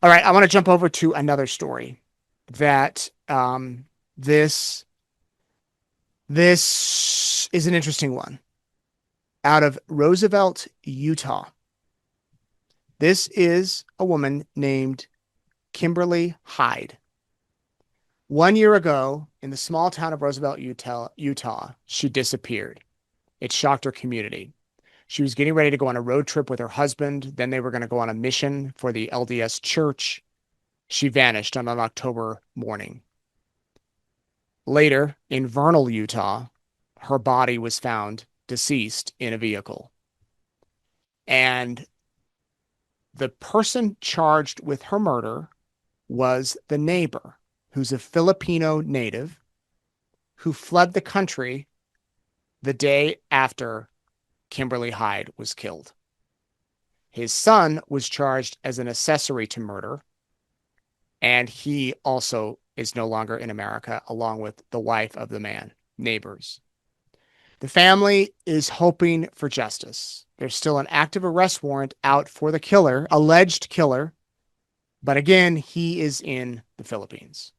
All right, I want to jump over to another story that this this is an interesting one out of Roosevelt, Utah. This is a woman named Kimberly Hyde. 1 year ago, in the small town of Roosevelt, Utah, she disappeared. It shocked her community. She was getting ready to go on a road trip with her husband. Then they were going to go on a mission for the LDS church. She vanished on an October morning. Later, in Vernal, Utah, her body was found deceased in a vehicle. And the person charged with her murder was the neighbor, who's a Filipino native who fled the country the day after Kimberly Hyde was killed. His son was charged as an accessory to murder, and he also is no longer in America, along with the wife of the man, neighbors. The family is hoping for justice. There's still an active arrest warrant out for the killer, alleged killer, but again, he is in the Philippines.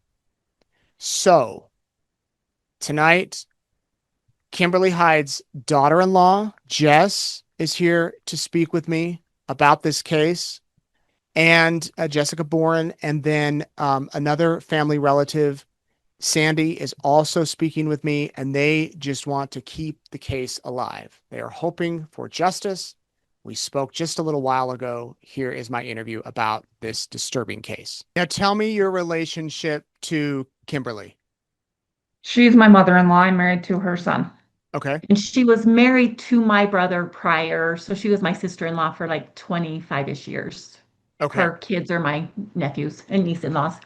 So, tonight, Kimberly Hyde's daughter-in-law, Jess, is here to speak with me about this case, and Jessica Boren, and then another family relative, Sandy, is also speaking with me, and they just want to keep the case alive. They are hoping for justice. We spoke just a little while ago. Here is my interview about this disturbing case. Now, tell me your relationship to Kimberly. She's my mother-in-law. I'm married to her son. Okay. And she was married to my brother prior. So she was my sister-in-law for like 25-ish years. Okay. Her kids are my nephews and niece-in-laws.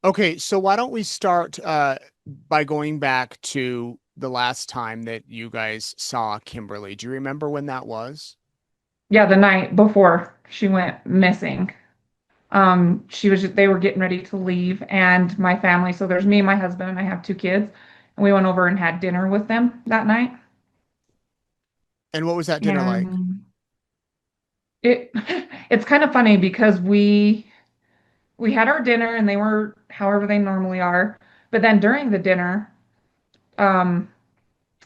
Okay. So why don't we start by going back to the last time that you guys saw Kimberly? Do you remember when that was? Yeah, the night before she went missing. They were getting ready to leave and my family, so there's me, my husband, and I have two kids, and we went over and had dinner with them that night. And what was that dinner like? And it it's kind of funny because we had our dinner and they were however they normally are. But then during the dinner, um,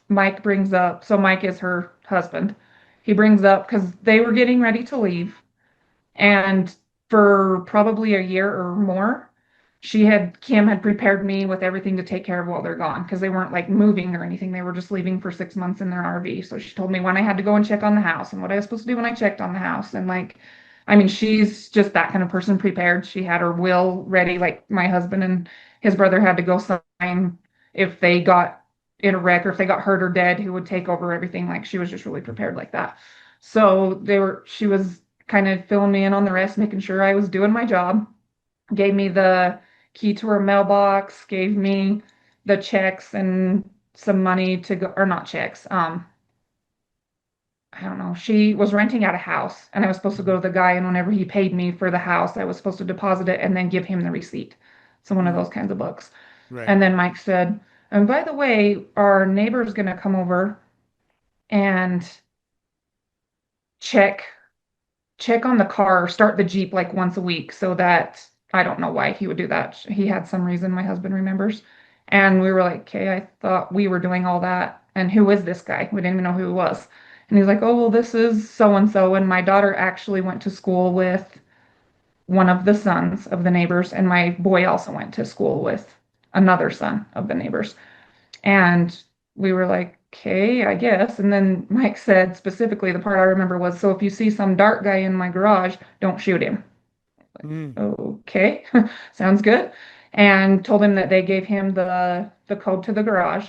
Mike brings up, so Mike is her husband. He brings up because they were getting ready to leave. And for probably a year or more, Kim had prepared me with everything to take care of while they're gone because they weren't like moving or anything. They were just leaving for 6 months in their RV. So she told me when I had to go and check on the house and what I was supposed to do when I checked on the house. And like, I mean, she's just that kind of person prepared. She had her will ready. Like my husband and his brother had to go sign if they got in a wreck or if they got hurt or dead, who would take over everything. Like she was just really prepared like that. So she was kind of filling me in on the rest, making sure I was doing my job. Gave me the key to her mailbox, gave me the checks and some money to go, or not checks. I don't know. She was renting out a house, and I was supposed to go to the guy, and whenever he paid me for the house, I was supposed to deposit it and then give him the receipt. So one of Mm, those kinds of books. right. And then Mike said, and by the way, our neighbor's gonna come over and check check on the car, start the Jeep like once a week so that I don't know why he would do that. He had some reason, my husband remembers. And we were like, okay, I thought we were doing all that. And who is this guy? We didn't even know who he was. And he's like, oh, well, this is so and so. And my daughter actually went to school with one of the sons of the neighbors. And my boy also went to school with another son of the neighbors. And we were like, okay, I guess. And then Mike said specifically, the part I remember was, so if you see some dark guy in my garage, don't shoot him. Mm. Okay, sounds good. And told him that they gave him the code to the garage.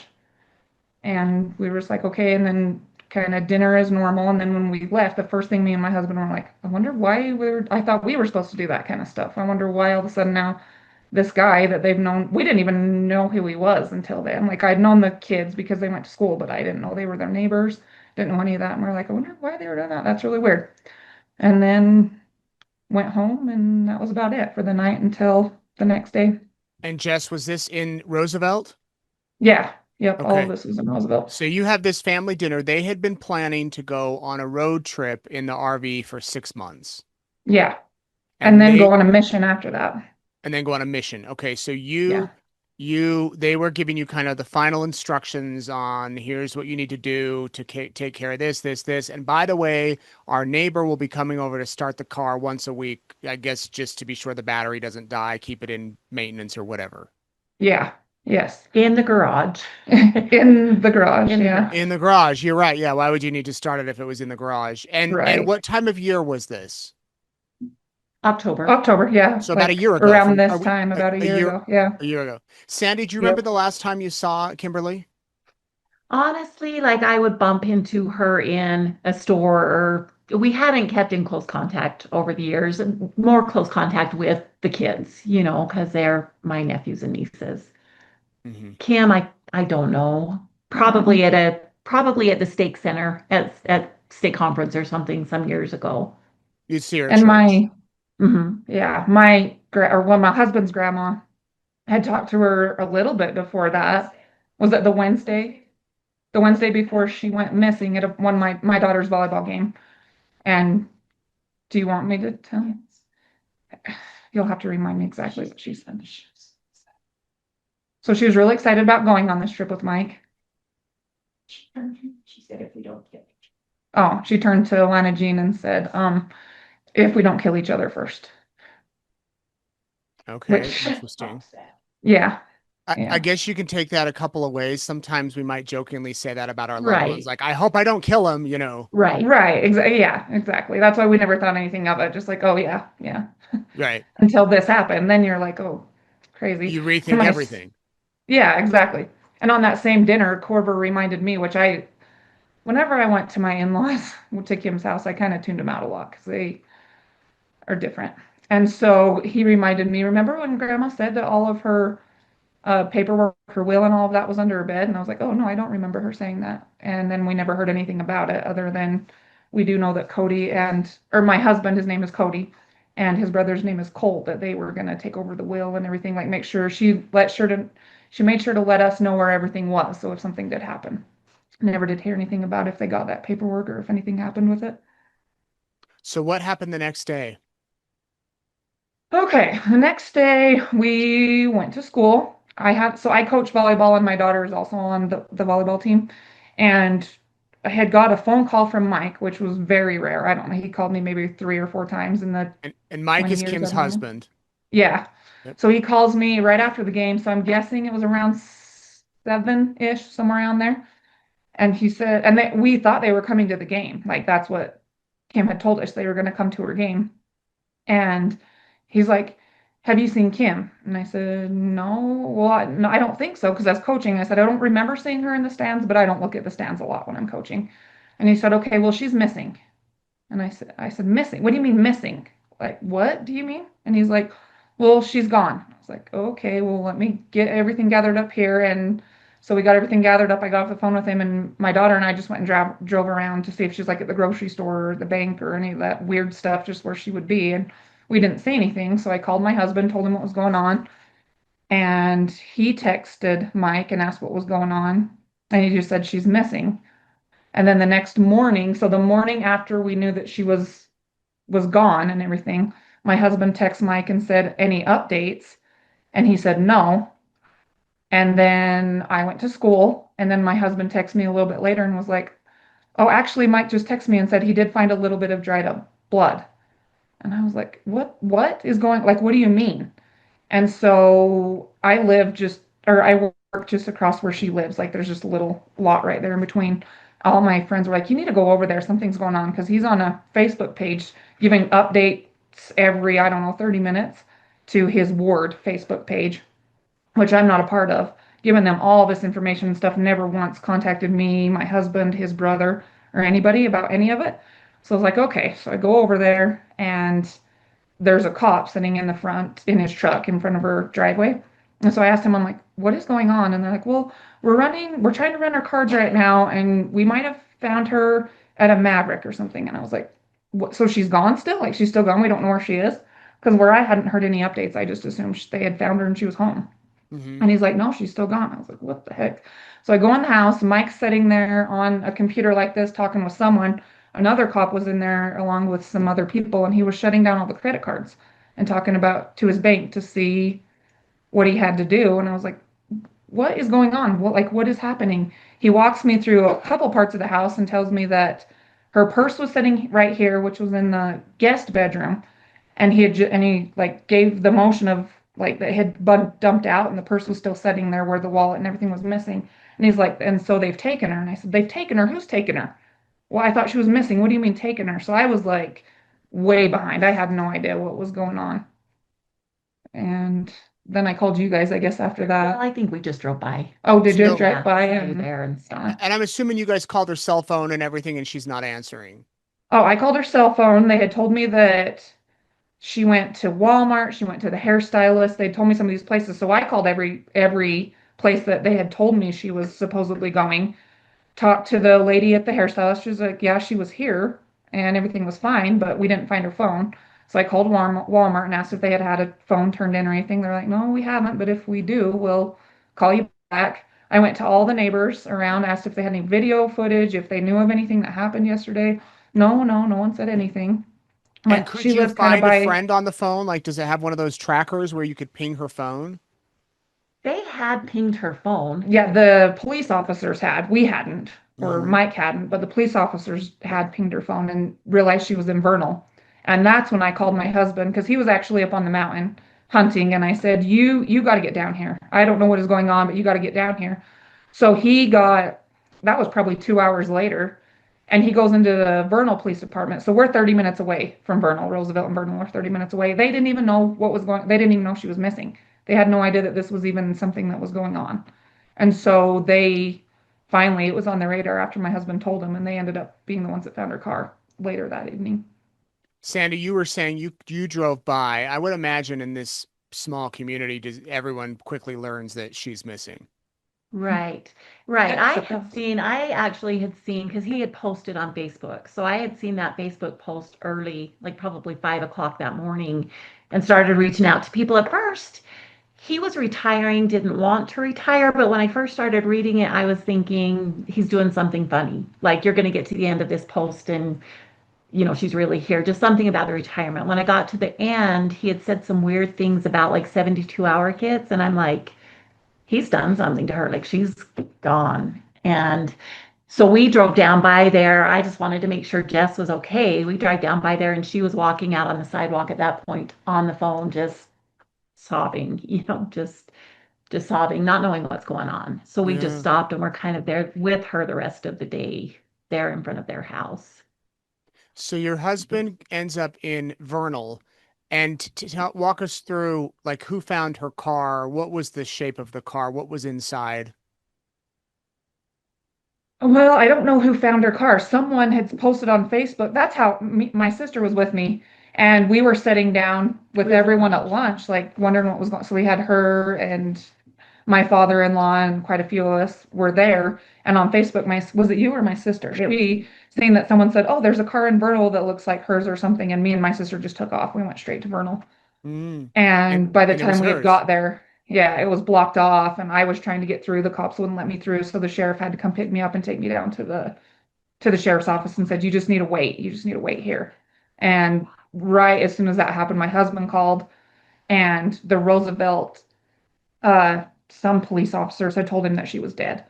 And we were just like, okay. And then kind of dinner as normal. And then when we left, the first thing me and my husband were like, I wonder why I thought we were supposed to do that kind of stuff. I wonder why all of a sudden now this guy that they've known, we didn't even know who he was until then. Like I'd known the kids because they went to school, but I didn't know they were their neighbors. Didn't know any of that. And we're like, I wonder why they were doing that. That's really weird. And then went home, and that was about it for the night until the next day. And Jess, was this in Roosevelt? Yeah. Yep. All of Okay. this was in Roosevelt. So you have this family dinner. They had been planning to go on a road trip in the RV for 6 months. Yeah. and And then go on a mission after that. then go on a mission. Okay, so Yeah. they were giving you kind of the final instructions on here's what you need to do to take care of this. And by the way, our neighbor will be coming over to start the car once a week, I guess, just to be sure the battery doesn't die, keep it in maintenance or whatever. Yeah. Yes. In the garage. In the garage. In the Yeah. In garage. the garage, you're right. Yeah, why would you need to start it if it was in the garage? And Right. what time of year was this? October. October. Yeah. So about a Like year ago. around From are this we time, about a a year year ago. Yeah. a year ago? Sandy, do you remember Yep. the last time you saw Kimberly? Honestly, like I would bump into her in a store, or we hadn't kept in close contact over the years, and more close contact with the kids, because they're my nephews and nieces. Hmm. Kim, I don't know. Probably at the stake center at state conference or something some years ago. You'd see her at And church. yeah, my husband's grandma had talked to her a little bit before that. Was it the Wednesday? The Wednesday before she went missing at one of my daughter's volleyball game. And do you want me to tell you? You'll have to remind me exactly what she said. So she was really excited about going on this trip with Mike. She said if we don't get Oh, she turned to Lana Jean and said, if we don't kill each other first. Okay, Which, interesting. yeah, I yeah. guess you can take that a couple of ways. Sometimes we might jokingly say that about our loved ones, right, like, I hope I don't kill him. right. Right, exactly. Yeah, exactly. That's why we never thought anything of it. Just like, oh yeah, yeah. Right. Until this happened, then you're like, oh, crazy. You And rethink everything. yeah, exactly. And on that same dinner, Corver reminded me, whenever I went to my in-laws to Kim's house, I kind of tuned them out a lot because they are different. And so he reminded me, remember when Grandma said that all of her paperwork, her will, and all of that was under her bed? And I was like, oh no, I don't remember her saying that. And then we never heard anything about it other than we do know that or my husband, his name is Cody, and his brother's name is Colt, that they were going to take over the will and everything, like make sure she made sure to let us know where everything was. So if something did happen, never did hear anything about if they got that paperwork or if anything happened with it. So what happened the next day? Okay, the next day we went to school. I coach volleyball and my daughter is also on the volleyball team. And I had got a phone call from Mike, which was very rare. I don't know. He called me maybe 3 or 4 times in the And Mike 20 is years Kim's I've known him. husband. Yeah. Yep. So he calls me right after the game. So I'm guessing it was around 7-ish, somewhere around there. And he said, we thought they were coming to the game. Like that's what Kim had told us. They were going to come to her game. And he's like, have you seen Kim? And I said, no. Well, no, I don't think so. Because I was coaching. I said, I don't remember seeing her in the stands, but I don't look at the stands a lot when I'm coaching. And he said, okay, well, she's missing. And I said, missing? What do you mean missing? Like, what do you mean? And he's like, well, she's gone. I was like, okay, well, let me get everything gathered up here. And so we got everything gathered up. I got off the phone with him, and my daughter and I just went and drove around to see if she's like at the grocery store or the bank or any of that weird stuff, just where she would be. And we didn't see anything. So I called my husband, told him what was going on. And he texted Mike and asked what was going on. And he just said she's missing. And then the next morning, so the morning after we knew that she was gone and everything, my husband texted Mike and said, any updates? And he said no. And then I went to school, and then my husband texted me a little bit later and was like, oh, actually, Mike just texted me and said he did find a little bit of dried up blood. And I was like, what is going, like, what do you mean? And so I work just across where she lives. Like there's just a little lot right there in between. All my friends were like, you need to go over there. Something's going on because he's on a Facebook page giving updates every, I don't know, 30 minutes to his ward Facebook page, which I'm not a part of, giving them all this information and stuff. Never once contacted me, my husband, his brother, or anybody about any of it. So I was like, okay. So I go over there, and there's a cop sitting in the front in his truck in front of her driveway. And so I asked him, I'm like, what is going on? And they're like, well, we're trying to run our cards right now, and we might have found her at a Maverick or something. And I was like, what? So she's gone still? Like she's still gone? We don't know where she is? Because where I hadn't heard any updates, I just assumed they had found her and she was home. Hmm. And he's like, no, she's still gone. I was like, what the heck? So I go in the house. Mike's sitting there on a computer like this, talking with someone. Another cop was in there along with some other people, and he was shutting down all the credit cards. and talking about to his bank to see what he had to do. And I was like, what is going on? What is happening? He walks me through a couple parts of the house and tells me that her purse was sitting right here, which was in the guest bedroom, and he like gave the motion of like that had been dumped out, and the purse was still sitting there where the wallet and everything was missing. And he's like, and so they've taken her. And I said, they've taken her? Who's taken her? Well, I thought she was missing. What do you mean taken her? So I was like way behind. I had no idea what was going on. And then I called you guys, I guess, after Well, that. I think we just drove by. Oh, did you So, drive Yeah, by? stay And there and stuff. yeah. and I'm assuming you guys called her cell phone and everything, and she's not answering. Oh, I called her cell phone. They had told me that she went to Walmart, she went to the hairstylist. They told me some of these places. So I called every place that they had told me she was supposedly going. Talked to the lady at the hairstylist. She was like, yeah, she was here and everything was fine, but we didn't find her phone. So I called Walmart and asked if they had had a phone turned in or anything. They're like, no, we haven't, but if we do, we'll call you back. I went to all the neighbors around, asked if they had any video footage, if they knew of anything that happened yesterday. No, no, no one said anything. And But could she you lives kind of find a by. friend on the phone? Like, does it have one of those trackers where you could ping her phone? They had pinged her phone. Yeah, the police officers had. We hadn't, or Hmm. Mike hadn't, but the police officers had pinged her phone and realized she was in Vernal. And that's when I called my husband because he was actually up on the mountain hunting. And I said, you got to get down here. I don't know what is going on, but you got to get down here. So that was probably 2 hours later. And he goes into the Vernal Police Department. So we're 30 minutes away from Vernal. Roosevelt and Vernal are 30 minutes away. They didn't even know what was going. They didn't even know she was missing. They had no idea that this was even something that was going on. And so they finally, it was on their radar after my husband told them, and they ended up being the ones that found her car later that evening. Sandy, you were saying you drove by. I would imagine in this small community, does everyone quickly learns that she's missing? Right, right. Yes, it does. I actually had seen, because he had posted on Facebook. So I had seen that Facebook post early, like probably 5 o'clock that morning, and started reaching out to people. At first, he was retiring, didn't want to retire. But when I first started reading it, I was thinking he's doing something funny. Like you're going to get to the end of this post and, she's really here. Just something about the retirement. When I got to the end, he had said some weird things about like 72-hour kits. And I'm like, he's done something to her. Like she's gone. And so we drove down by there. I just wanted to make sure Jess was okay. We drive down by there and she was walking out on the sidewalk at that point on the phone, just sobbing, just sobbing, not knowing what's going on. So we just Yeah. stopped and we're kind of there with her the rest of the day there in front of their house. So your husband ends up in Vernal, and walk us through like who found her car, what was the shape of the car, what was inside. Well, I don't know who found her car. Someone had posted on Facebook. That's how my sister was with me, and we were sitting down with With everyone at lunch. lunch, like wondering what was going. So we had her and my father-in-law and quite a few of us were there. And on Facebook, my was it you or my sister? She saying that someone said, "Oh, there's a car in Vernal that looks like hers or something," and me and my sister just took off. We went straight to Vernal. Mm. And And by the and it was time we had hers. got there, yeah, it was blocked off, and I was trying to get through. The cops wouldn't let me through, so the sheriff had to come pick me up and take me down to the sheriff's office and said, "You just need to wait. You just need to wait here." And right as soon as that happened, my husband called, and the Roosevelt, some police officers had told him that she was dead.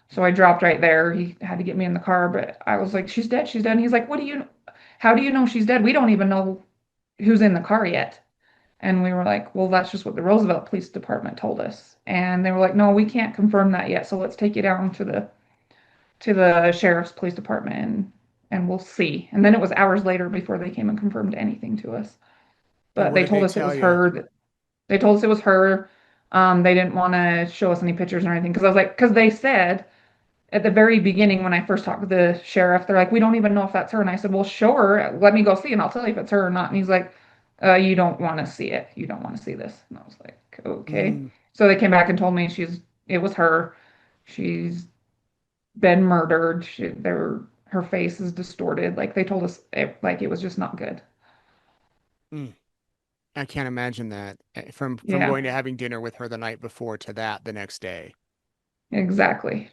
So I dropped right there. He had to get me in the car, but I was like, "She's dead. She's dead." And he's like, how do you know she's dead? We don't even know who's in the car yet." And we were like, well, that's just what the Roosevelt Police Department told us. And they were like, no, we can't confirm that yet. So let's take you down to the sheriff's police department and we'll see. And then it was hours later before they came and confirmed anything to us. And But what they did told they us it tell was you? her. They told us it was her. They didn't want to show us any pictures or anything because I was like, because they said at the very beginning when I first talked to the sheriff, they're like, we don't even know if that's her. And I said, well, show her. Let me go see and I'll tell you if it's her or not. And he's like, you don't want to see it. You don't want to see this. And I was like, okay. Mm. So they came back and told me it was her. She's been murdered. Her face is distorted. Like they told us like it was just not good. Mm. I can't imagine that from Yeah, going to having dinner with her the night before to that the next day. exactly.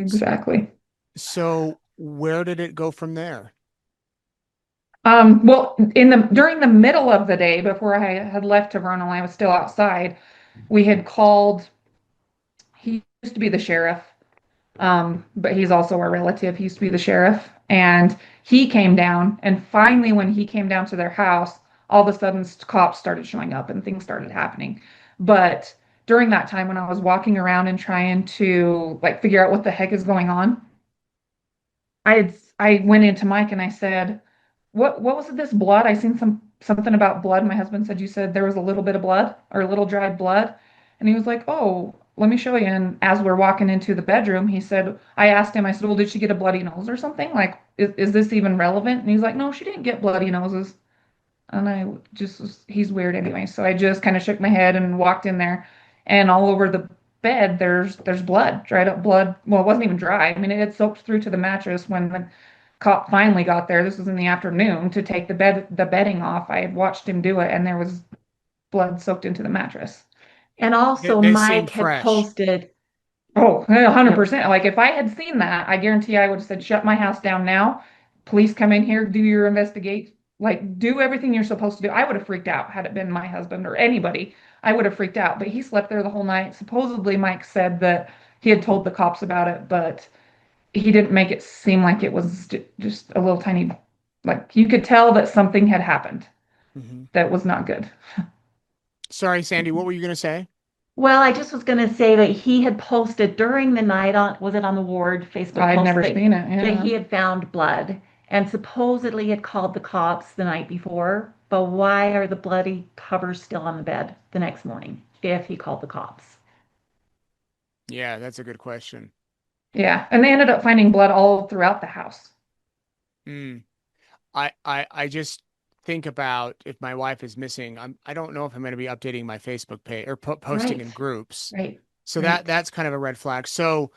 S- Exactly. So where did it go from there? Well, in the during the middle of the day before I had left to Vernal, I was still outside. We had called, he used to be the sheriff, but he's also a relative. He used to be the sheriff, and he came down. And finally, when he came down to their house, all of a sudden cops started showing up and things started happening. But during that time, when I was walking around and trying to like figure out what the heck is going on, I went into Mike and I said, what was it, this blood? I seen something about blood. My husband said you said there was a little bit of blood or a little dried blood." And he was like, "Oh, let me show you." And as we're walking into the bedroom, he said, I asked him, I said, "Well, did she get a bloody nose or something? Like, is this even relevant?" And he's like, "No, she didn't get bloody noses." And he's weird anyway. So I just kind of shook my head and walked in there, and all over the bed, there's blood, dried up blood. Well, it wasn't even dry. I mean, it had soaked through to the mattress when the cop finally got there. This was in the afternoon to take the bedding off. I had watched him do it, and there was blood soaked into the mattress. And They, also, they seem Mike had fresh. posted, Oh, yep, 100%. Like if I had seen that, I guarantee I would have said, "Shut my house down now. Police come in here, do your investigate, like do everything you're supposed to do." I would have freaked out had it been my husband or anybody. I would have freaked out. But he slept there the whole night. Supposedly, Mike said that he had told the cops about it, but he didn't make it seem like it was just a little tiny, like you could tell that something had happened Hmm. that was not good. Sorry, Sandy, what were you going to say? well, I just was going to say that he had posted during the night on, was it on the ward Facebook I'd post never seen it. that Yeah. he had found blood and supposedly had called the cops the night before. But why are the bloody covers still on the bed the next morning if he called the cops? Yeah, that's a good question. Yeah. And they ended up finding blood all throughout the house. Mm. I just think about if my wife is missing, I don't know if I'm going to be updating my Facebook page or posting Right, in groups. right, So right. that's kind of a red flag. So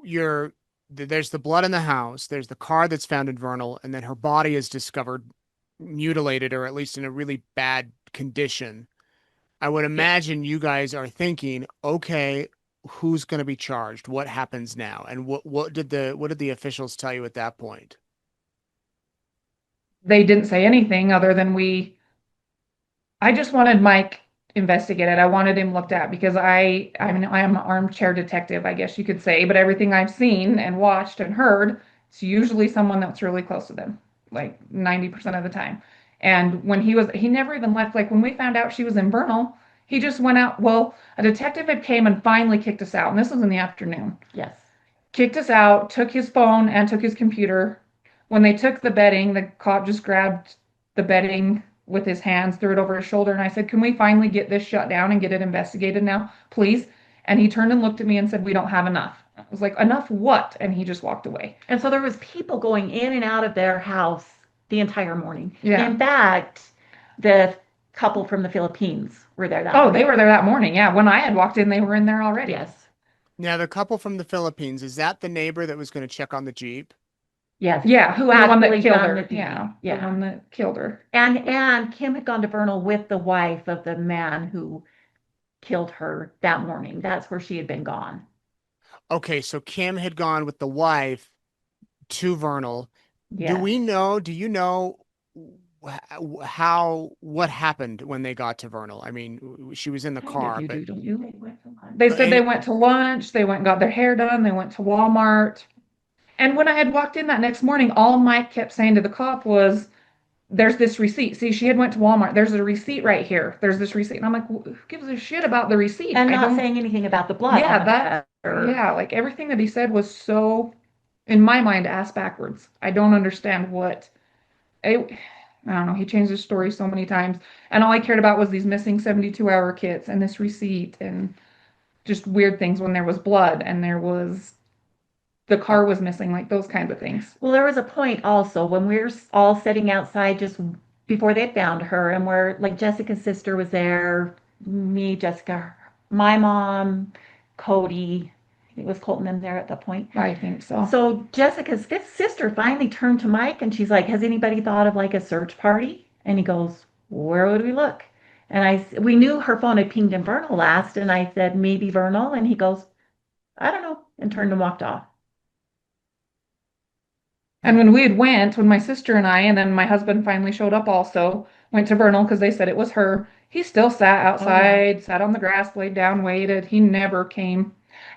you're there's the blood in the house, there's the car that's found in Vernal, and then her body is discovered mutilated or at least in a really bad condition. I would Yes. imagine you guys are thinking, okay, who's going to be charged? What happens now? And what did the officials tell you at that point? They didn't say anything other than I just wanted Mike investigated. I wanted him looked at because I mean I am an armchair detective, I guess you could say, but everything I've seen and watched and heard, it's usually someone that's really close to them, like 90% of the time. And when he never even left, like when we found out she was in Vernal, he just went out. Well, a detective had came and finally kicked us out, and this was in the afternoon, Yes. kicked us out, took his phone and took his computer. When they took the bedding, the cop just grabbed the bedding with his hands, threw it over his shoulder, and I said, "Can we finally get this shut down and get it investigated now, please?" And he turned and looked at me and said, "We don't have enough." I was like, "Enough what?" And he just walked away. And so there was people going in and out of their house the entire morning. Yeah. In fact, the couple from the Philippines were there that Oh, they morning. were there that morning. Yeah. When I had walked in, they were in there already. Yes. Now, the couple from the Philippines, is that the neighbor that was going to check on the Jeep? Yes. Yeah. Who The one that actually killed found the her. DV. Yeah. The Yeah. one that killed her. And Kim had gone to Vernal with the wife of the man who killed her that morning. That's where she had been gone. Okay, so Kim had gone with the wife to Vernal. Yes. Do you know what happened when they got to Vernal? I mean, she was in the Kind of car, you but do, don't you? They said they and went to lunch, they went and got their hair done, they went to Walmart. And when I had walked in that next morning, all Mike kept saying to the cop was, "There's this receipt. See, she had went to Walmart. There's a receipt right here. There's this receipt." And I'm like, "Who gives a shit about the receipt?" And I not don't, saying anything about the blood on yeah, the that, bed or yeah, like everything that he said was so, in my mind, ass backwards. I don't understand I don't know. He changed his story so many times. And all I cared about was these missing 72-hour kits and this receipt and just weird things when there was blood and the uh, car was missing, like those kinds of things. well, there was a point also when we were all sitting outside just before they found her, and where like Jessica's sister was there, me, Jessica, my mom, Cody, I think it was Colton in there at that point. I think so. So Jessica's fifth sister finally turned to Mike and she's like, "Has anybody thought of like a search party?" And he goes, "Where would we look?" And we knew her phone had pinged in Vernal last, and I said, "Maybe Vernal." And he goes, "I don't know," and turned and walked off. And Hmm. when we had went, when my sister and I, and then my husband finally showed up also, went to Vernal because they said it was her. He still sat Oh, yeah. outside, sat on the grass, laid down, waited. He never came,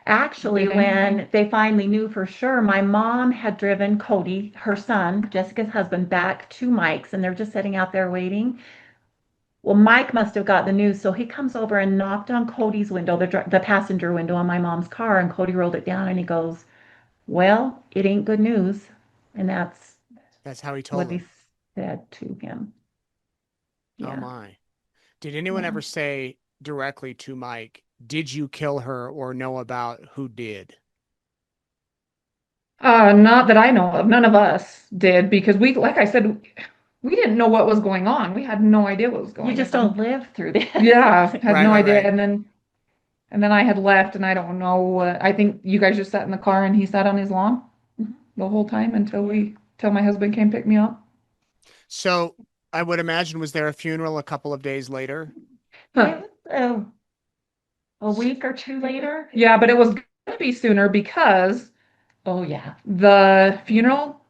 Actually, did anything. when they finally knew for sure, my mom had driven Cody, her son, Jessica's husband, back to Mike's, and they're just sitting out there waiting. Well, Mike must have got the news, so he comes over and knocked on Cody's window, the passenger window on my mom's car, and Cody rolled it down and he goes, "Well, it ain't good news." And that's That's how he what told he him. said to him. Oh Yeah, my. Did anyone yeah. ever say directly to Mike, did you kill her or know about who did? Not that I know of. None of us did because we, like I said, we didn't know what was going on. We had no idea what was You going just on. don't live through this. Yeah, had Right, no right, idea. right. And then I had left, and I don't know. I think you guys just sat in the car, and he sat on his lawn the whole time Yeah. till my husband came pick me up. So I would imagine, was there a funeral a couple of days later? It was a week or two later. Yeah, but it was going to be sooner because Oh, yeah. the funeral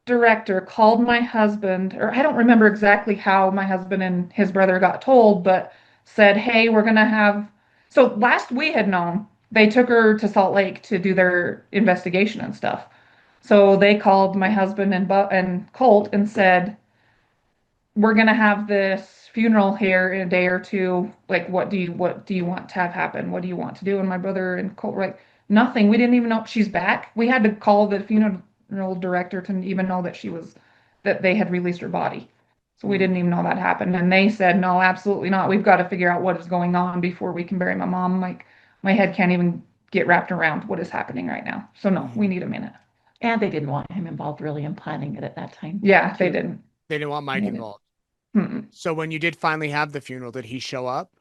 director called my husband, or I don't remember exactly how my husband and his brother got told, but said, "Hey, we're gonna have." So last we had known, they took her to Salt Lake to do their investigation and stuff. So they called my husband and Colt and said, we're gonna have this funeral here in a day or two. Like, what do you want to have happen? What do you want to do? And my brother and Colt were like, nothing. We didn't even know she's back. We had to call the funeral director to even know that they had released her body. So we Hmm. didn't even know that happened. And they said, no, absolutely not. We've got to figure out what is going on before we can bury my mom. Like, my head can't even get wrapped around what is happening right now. So no, we Hmm. need a minute. And they didn't want him involved really in planning it at that time, Yeah, they too. didn't. They didn't want They Mike didn't. involved. Mm-mm. So when you did finally have the funeral, did he show up?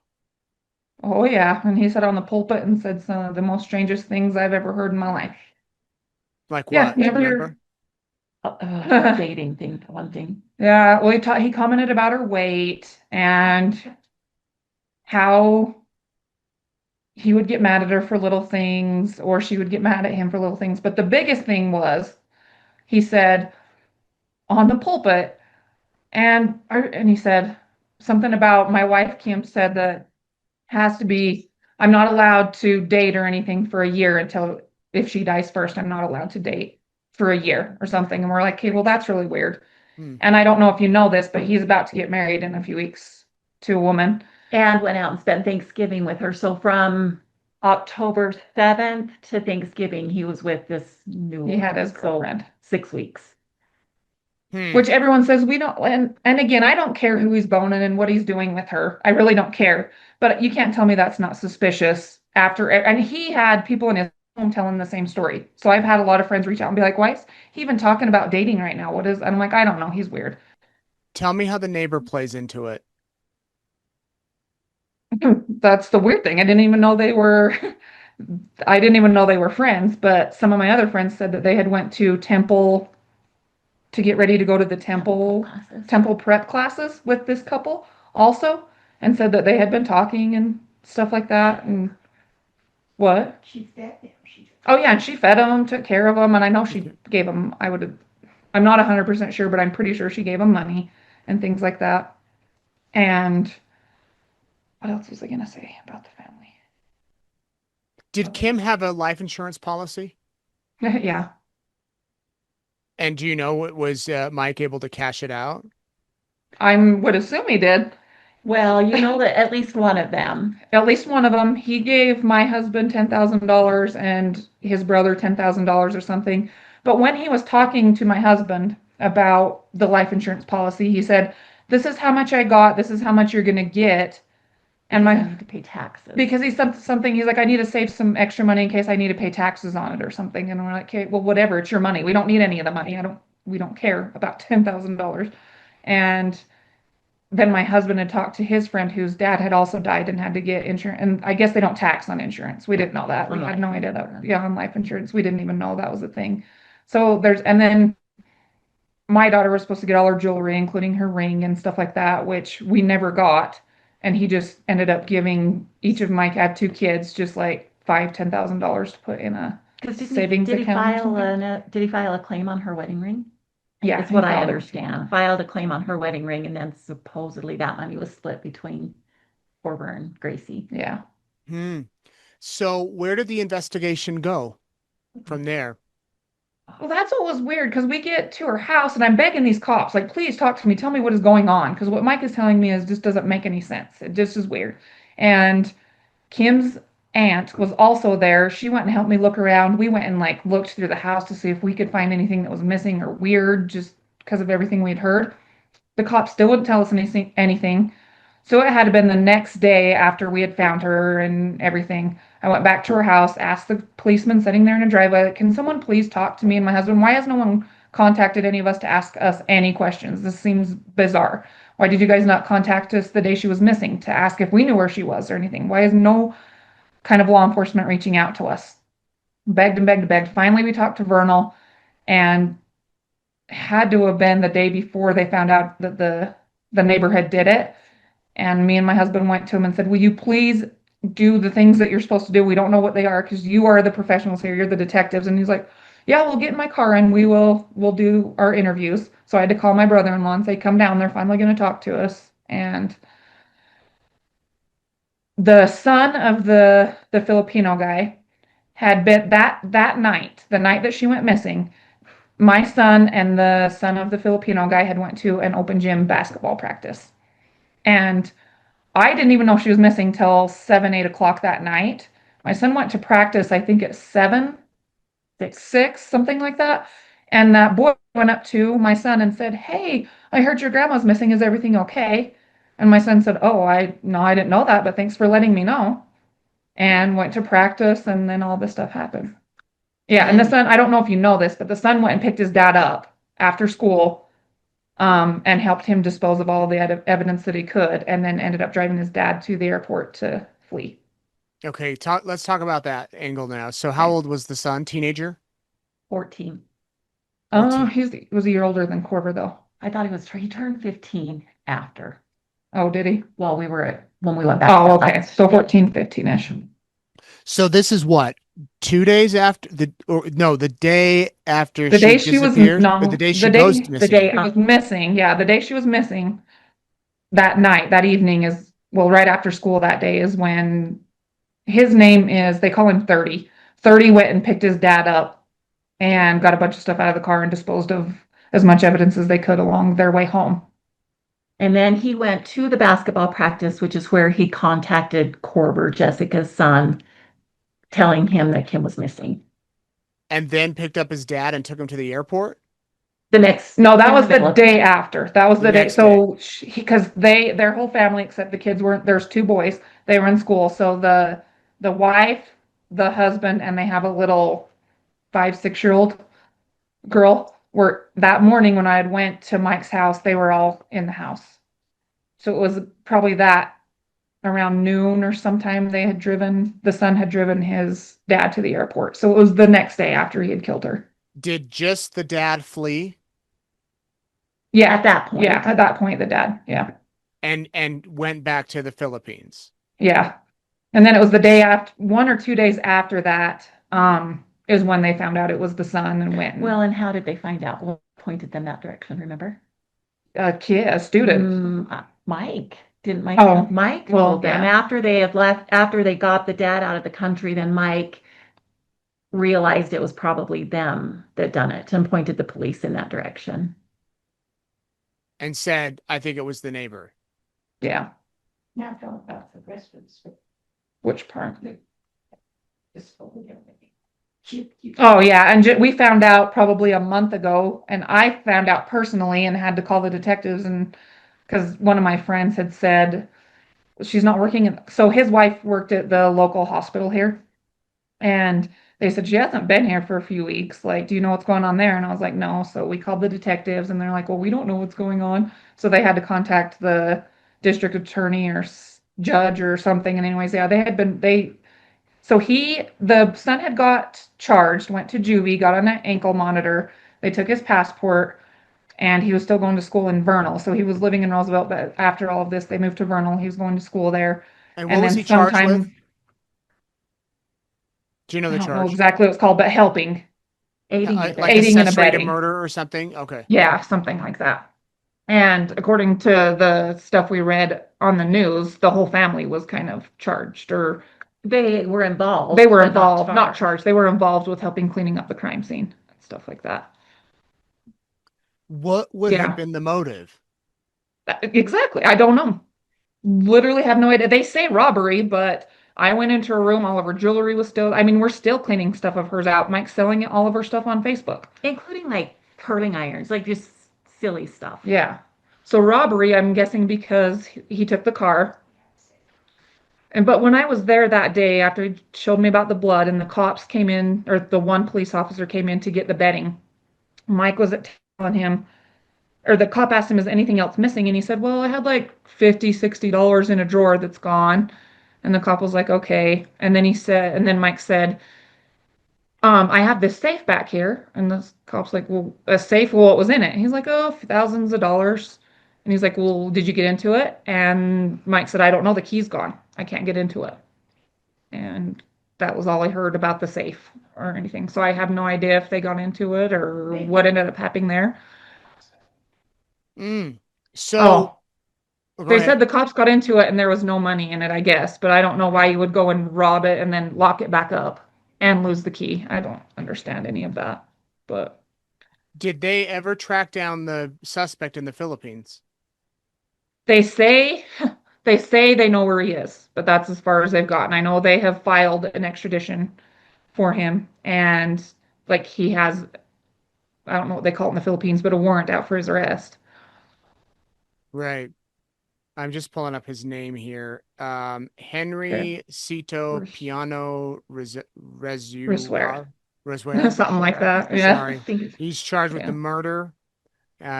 Oh yeah, and he sat on the pulpit and said some of the most strangest things I've ever heard in my life. Like Yeah, what? Do you never. remember? Dating thing, one thing. Yeah, well, he commented about her weight and how he would get mad at her for little things, or she would get mad at him for little things. But the biggest thing was he said on the pulpit, and he said something about my wife Kim said that has to be, I'm not allowed to date or anything for a year until if she dies first, I'm not allowed to date for a year or something. And we're like, okay, well, that's really weird. Hmm. And I don't know if you know this, but he's about to get married in a few weeks to a woman. And went out and spent Thanksgiving with her. So from October 7th to Thanksgiving, he was with this new He had woman. his So girlfriend, 6 weeks. Hmm. which everyone says we don't. And again, I don't care who he's boning and what he's doing with her. I really don't care. But you can't tell me that's not suspicious after. And he had people in his home telling the same story. So I've had a lot of friends reach out and be like, why is he even talking about dating right now? What is, and I'm like, I don't know. He's weird. Tell me how the neighbor plays into it. That's the weird thing. I didn't even know they were friends, but some of my other friends said that they had went to temple to get ready to go to the Classes. temple prep classes with this couple also, and said that they had been talking and stuff like that. And what? She fed them. Oh yeah, and she fed them, took care of them, and I know she Okay. gave them. I'm not 100% sure, but I'm pretty sure she gave them money and things like that. And what else was I gonna say about the family? Did Kim have a life insurance policy? Yeah, And do you know what was Mike able to cash it out? I would assume he did. Well, you know that at least one of them. At least one of them. He gave my husband $10,000 and his brother $10,000 or something. But when he was talking to my husband about the life insurance policy, he said, "This is how much I got. This is how much you're going to get." And Because I my need to pay taxes. because he's something he's like, "I need to save some extra money in case I need to pay taxes on it or something." And we're like, "Okay, well, whatever. It's your money. We don't need any of the money. We don't care about $10,000." And then my husband had talked to his friend whose dad had also died and had to get insurance. And I guess they don't tax on insurance. We didn't know that. We On had life no idea that, insurance. yeah, on life insurance. We didn't even know that was a thing. And then my daughter was supposed to get all her jewelry, including her ring and stuff like that, which we never got. And he just ended up giving each of my, I have two kids, just like $10,000 to put in a Because savings did he account or file something. did he file a claim on her wedding ring? Yeah, It's he what I filed understand. Filed a claim on her wedding ring, and then supposedly that money was split between Corver and Gracie. Yeah. Hmm. So where did the investigation go from there? Well, that's what was weird because we get to her house and I'm begging these cops, like, please talk to me, tell me what is going on. Because what Mike is telling me is just doesn't make any sense. It just is weird. And Kim's aunt was also there. She went and helped me look around. We went and like looked through the house to see if we could find anything that was missing or weird just because of everything we'd heard. The cops still wouldn't tell us anything. So it had to been the next day after we had found her and everything. I went back to her house, asked the policeman sitting there in the driveway, can someone please talk to me and my husband? Why has no one contacted any of us to ask us any questions? This seems bizarre. Why did you guys not contact us the day she was missing to ask if we knew where she was or anything? Why is no kind of law enforcement reaching out to us? Begged and begged and begged. Finally, we talked to Vernal and had to have been the day before they found out that the neighborhood did it. And me and my husband went to him and said, will you please do the things that you're supposed to do? We don't know what they are because you are the professionals here. You're the detectives. And he's like, yeah, we'll get in my car and we'll do our interviews. So I had to call my brother-in-law and say, come down. They're finally going to talk to us. And the son of the Filipino guy had been that night, the night that she went missing. My son and the son of the Filipino guy had went to an open gym basketball practice. And I didn't even know she was missing till 7, 8 o'clock that night. My son went to practice, I think at 7, 6, something like that. And that boy went up to my son and said, hey, I heard your grandma's missing. Is everything okay? And my son said, oh, I didn't know that, but thanks for letting me know. And went to practice, and then all this stuff happened. Yeah, and the And son, I don't know if you know this, but the son went and picked his dad up after school, and helped him dispose of all the evidence that he could, and then ended up driving his dad to the airport to flee. Okay, let's talk about that angle now. So how Okay. old was the son? Teenager? 14. Oh, 14. he was a year older than Corver, though. I thought he turned 15 after. Oh, did he? Well, when we went back to Oh, that okay. last. So Yeah. 14, 15-ish. So this is what? 2 days after or no, the day after The she day she was, disappears, or the no, day the she goes day The missing? day she was missing. Yeah, the day she was missing that night, that evening is, well, right after school that day is when his name is, they call him 30. 30 went and picked his dad up and got a bunch of stuff out of the car and disposed of as much evidence as they could along their way home. And then he went to the basketball practice, which is where he contacted Corber, Jessica's son, telling him that Kim was missing. And then picked up his dad and took him to the airport The next, No, that in the was the middle of day after. That was the the day. next day. So, because their whole family, except the kids, weren't, there's two boys, they were in school. So the wife, the husband, and they have a little 5, 6 year old girl were that morning when I had went to Mike's house, they were all in the house. So it was probably that around noon or sometime the son had driven his dad to the airport. So it was the next day after he had killed her. Did just the dad flee Yeah. at that point. Yeah. At that point, the dad. Yeah. and went back to the Philippines? Yeah. And then it was the day after, 1 or 2 days after that, is when they found out it was the son and went. Well, and how did they find out? What pointed them that direction, remember? A student. Mike. Didn't Mike? Oh, Mike well, told them yeah. after they had left, after they got the dad out of the country, then Mike realized it was probably them that done it and pointed the police in that direction. And said, I think it was the neighbor. Yeah. Yeah, I felt about the residents. Which part? Just Oh, yeah. And we found out probably a month ago, and I found out personally and had to call the detectives, and because one of my friends had said she's not working. So his wife worked at the local hospital here, and they said she hasn't been here for a few weeks. Like, do you know what's going on there? And I was like, no. So we called the detectives, and they're like, well, we don't know what's going on. So they had to contact the district attorney or judge or something. And anyways, yeah, so the son had got charged, went to juvie, got on an ankle monitor. They took his passport, and he was still going to school in Vernal. So he was living in Roosevelt, but after all of this, they moved to Vernal. He was going to school there. And what And was then he charged with? sometime, Do you know I the don't know charge? exactly what it's called, but helping. Aiding and Like aiding abetting. and accessory to abetting. murder or something? Okay. Yeah, something like that. And according to the stuff we read on the news, the whole family was kind of charged, or They were they involved, were but not involved, not charged. charged. They were involved with helping cleaning up the crime scene and stuff like that. What would have Yeah, been the motive? exactly. I don't know. Literally have no idea. They say robbery, but I went into her room. All of her jewelry was still, I mean, we're still cleaning stuff of hers out. Mike's selling all of her stuff on Facebook. Including like curling irons, like just silly stuff. Yeah. So robbery, I'm guessing because he took the car. And but when I was there that day after he showed me about the blood and the cops came in, or the one police officer came in to get the bedding, Mike was telling him, or the cop asked him, is anything else missing? And he said, well, I had like 50, $60 in a drawer that's gone. And the cop was like, okay. And then he said, and then Mike said, I have this safe back here. And the cop's like, well, a safe? Well, what was in it? And he's like, oh, thousands of dollars. And he's like, well, did you get into it? And Mike said, I don't know. The key's gone. I can't get into it. And that was all I heard about the safe or anything. So I have no idea if they got into it or what ended up happening there. Mm. So, Oh, go they said ahead. the cops got into it and there was no money in it, I guess, but I don't know why you would go and rob it and then lock it back up and lose the key. I don't understand any of that. But Did they ever track down the suspect in the Philippines? they say they know where he is, but that's as far as they've gotten. I know they have filed an extradition for him and like he has I don't know what they call it in the Philippines, but a warrant out for his arrest. Right. I'm just pulling up his name here. Okay. Henry Cito Piano Riswear. Rezuar. Rezuer. Something like Swear. that. Yeah. I Sorry. think it's He's charged with the Yeah. murder.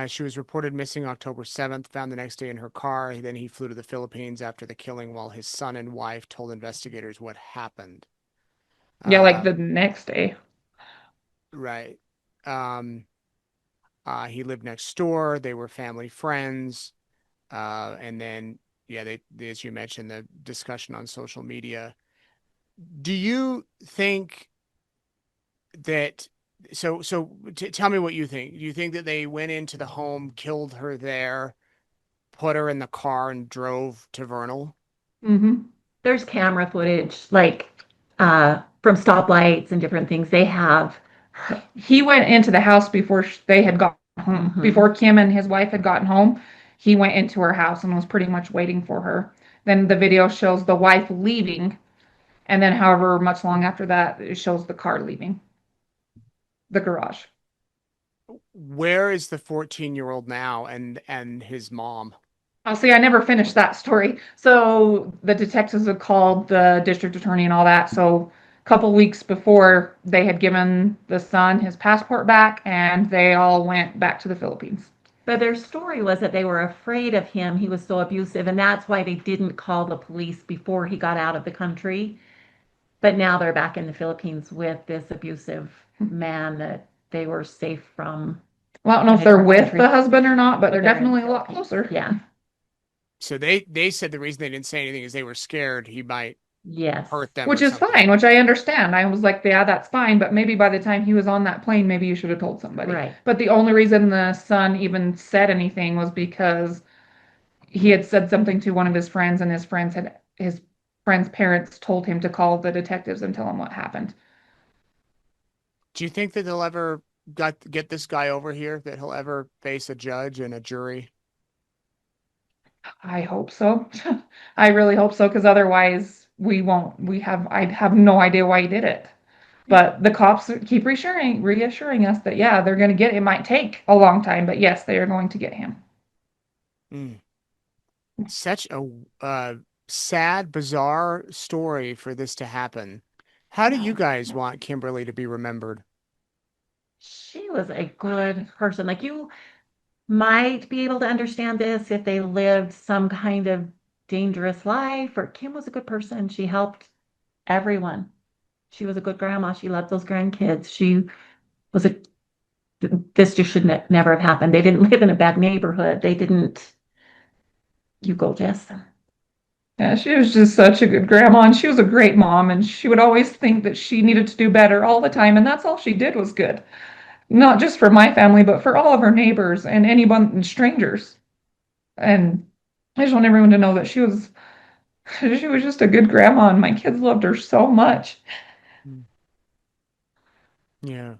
She was reported missing October 7th, found the next day in her car. Then he flew to the Philippines after the killing while his son and wife told investigators what happened. Yeah, like the Um, next day. right. Um, he lived next door. They were family friends. And then, yeah, as you mentioned, the discussion on social media. Do you think that, tell me what you think. Do you think that they went into the home, killed her there, put her in the car and drove to Vernal? Hmm. there's camera footage like from stoplights and different things. They have. He went into the house before they had gotten home. Mhm. Before Kim and his wife had gotten home, he went into her house and was pretty much waiting for her. Then the video shows the wife leaving, and then however much long after that, it shows the car leaving the garage. Where is the 14-year-old now and his mom? Oh, see, I never finished that story. So the detectives had called the district attorney and all that. So a couple weeks before, they had given the son his passport back, and they all went back to the Philippines. But their story was that they were afraid of him. He was so abusive, and that's why they didn't call the police before he got out of the country. But now they're back in the Philippines with this abusive man that they were safe from Well, I don't know in if a they're different with country. the husband or not, but they're But they're in the definitely a lot Philippines. closer. Yeah. So they said the reason they didn't say anything is they were scared he might Yes. hurt them Which or is something. fine, which I understand. I was like, yeah, that's fine, but maybe by the time he was on that plane, maybe you should have told somebody. Right. But the only reason the son even said anything was because he had said something to one of his friends, and his friend's parents told him to call the detectives and tell him what happened. Do you think that they'll ever get this guy over here? That he'll ever face a judge and a jury? I hope so. I really hope so, because otherwise we won't. I'd have no idea why he did it. But the cops keep reassuring us that yeah, they're going to get. It might take a long time, but yes, they are going to get him. Mm. Such a sad, bizarre story for this to happen. How do you guys want Kimberly to be remembered? She was a good person. Like you might be able to understand this if they lived some kind of dangerous life, or Kim was a good person. She helped everyone. She was a good grandma. She loved those grandkids. She was a, this just should never have happened. They didn't live in a bad neighborhood. They didn't, you go, Jess. Yeah, she was just such a good grandma, and she was a great mom, and she would always think that she needed to do better all the time, and that's all she did was good. Not just for my family, but for all of her neighbors and anyone and strangers. And I just want everyone to know that she was just a good grandma, and my kids loved her so much. Mm. Yeah.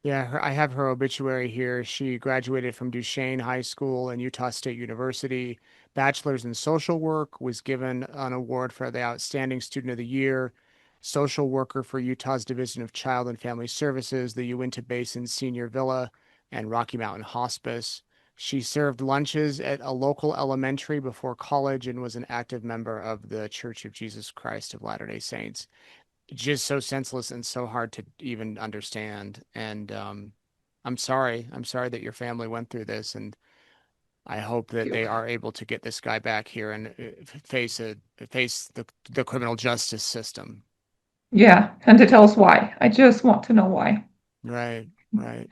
Yeah, I have her obituary here. She graduated from Duchesne High School and Utah State University. Bachelor's in social work, was given an award for the Outstanding Student of the Year, social worker for Utah's Division of Child and Family Services, the Uinta Basin Senior Villa, and Rocky Mountain Hospice. She served lunches at a local elementary before college and was an active member of the Church of Jesus Christ of Latter-day Saints. Just so senseless and so hard to even understand. And I'm sorry. I'm sorry that your family went through this, and I hope that they are able to get this guy back here and face the criminal justice system. Yeah, and to tell us why. I just want to know why. Right, right.